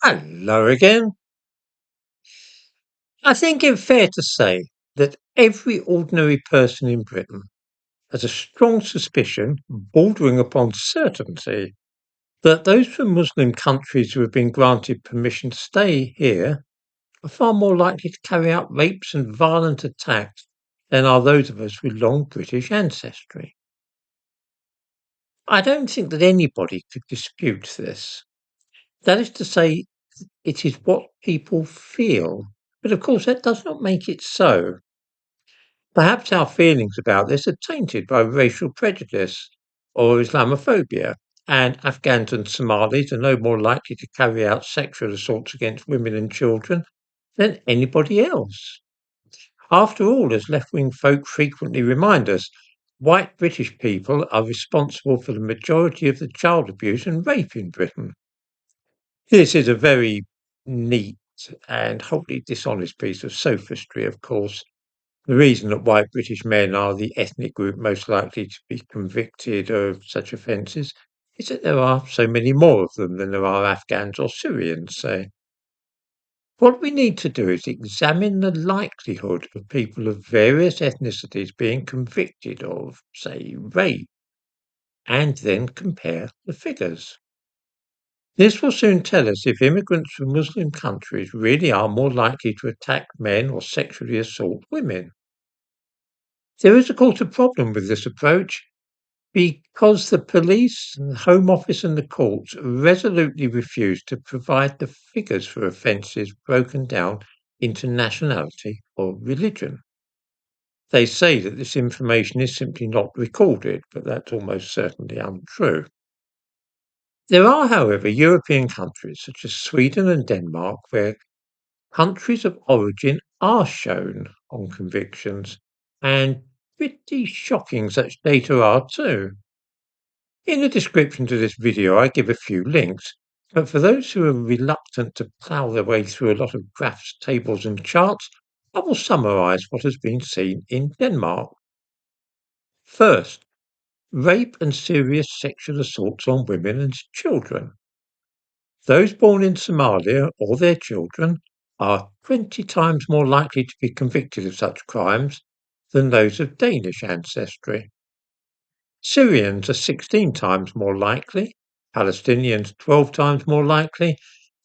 Hello again. I think it's fair to say that every ordinary person in Britain has a strong suspicion, bordering upon certainty, that those from Muslim countries who have been granted permission to stay here are far more likely to carry out rapes and violent attacks than are those of us with long British ancestry. I don't think that anybody could dispute this. That is to say, it is what people feel. But of course, that does not make it so. Perhaps our feelings about this are tainted by racial prejudice or Islamophobia, and Afghans and Somalis are no more likely to carry out sexual assaults against women and children than anybody else. After all, as left wing folk frequently remind us, white British people are responsible for the majority of the child abuse and rape in Britain. This is a very neat and wholly dishonest piece of sophistry, of course. The reason that white British men are the ethnic group most likely to be convicted of such offences is that there are so many more of them than there are Afghans or Syrians, say. What we need to do is examine the likelihood of people of various ethnicities being convicted of, say, rape, and then compare the figures. This will soon tell us if immigrants from Muslim countries really are more likely to attack men or sexually assault women. There is, of course, a problem with this approach because the police, the Home Office, and the courts resolutely refuse to provide the figures for offences broken down into nationality or religion. They say that this information is simply not recorded, but that's almost certainly untrue. There are, however, European countries such as Sweden and Denmark where countries of origin are shown on convictions, and pretty shocking such data are too. In the description to this video, I give a few links, but for those who are reluctant to plough their way through a lot of graphs, tables, and charts, I will summarise what has been seen in Denmark. First, rape and serious sexual assaults on women and children. Those born in Somalia or their children are 20 times more likely to be convicted of such crimes than those of Danish ancestry. Syrians are 16 times more likely, Palestinians 12 times more likely,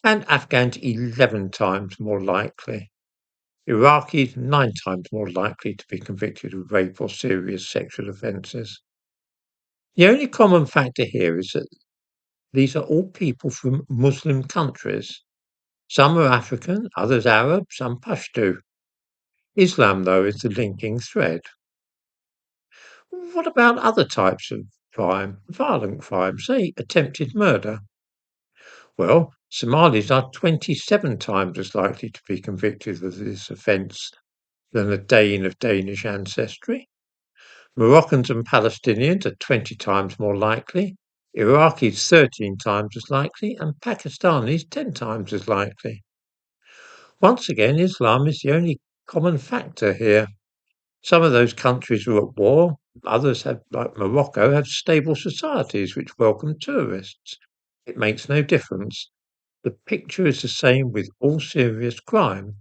and Afghans 11 times more likely. Iraqis 9 times more likely to be convicted of rape or serious sexual offences. The only common factor here is that these are all people from Muslim countries. Some are African, others Arab, some Pashto. Islam, though, is the linking thread. What about other types of crime, violent crime, say attempted murder? Well, Somalis are 27 times as likely to be convicted of this offence than a Dane of Danish ancestry. Moroccans and Palestinians are 20 times more likely, Iraqis 13 times as likely, and Pakistanis 10 times as likely. Once again, Islam is the only common factor here. Some of those countries are at war, others have, like Morocco, have stable societies which welcome tourists. It makes no difference. The picture is the same with all serious crime.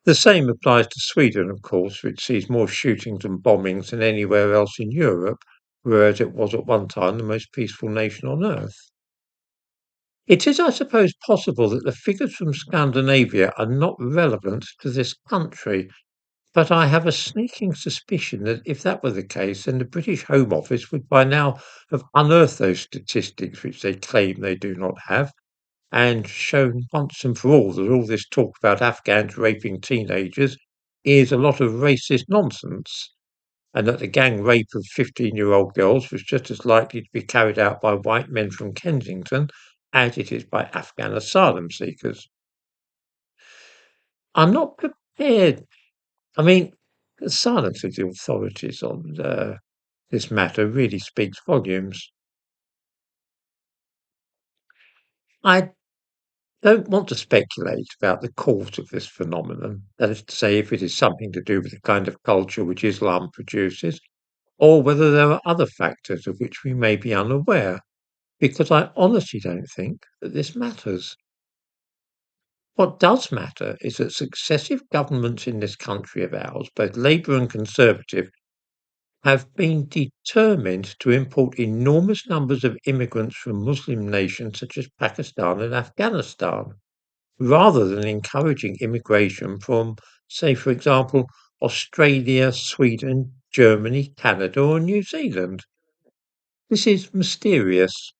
The same applies to Sweden, of course, which sees more shootings and bombings than anywhere else in Europe, whereas it was at one time the most peaceful nation on earth. It is, I suppose, possible that the figures from Scandinavia are not relevant to this country, but I have a sneaking suspicion that if that were the case, then the British Home Office would by now have unearthed those statistics which they claim they do not have, and shown once and for all that all this talk about Afghans raping teenagers is a lot of racist nonsense, and that the gang rape of 15-year-old girls was just as likely to be carried out by white men from Kensington as it is by Afghan asylum seekers. I'm not prepared. I mean, the silence of the authorities on this matter really speaks volumes. I don't want to speculate about the cause of this phenomenon, that is to say, if it is something to do with the kind of culture which Islam produces, or whether there are other factors of which we may be unaware. because I honestly don't think that this matters. What does matter is that successive governments in this country of ours, both Labour and Conservative, have been determined to import enormous numbers of immigrants from Muslim nations such as Pakistan and Afghanistan, rather than encouraging immigration from, say, for example, Australia, Sweden, Germany, Canada, or New Zealand. This is mysterious,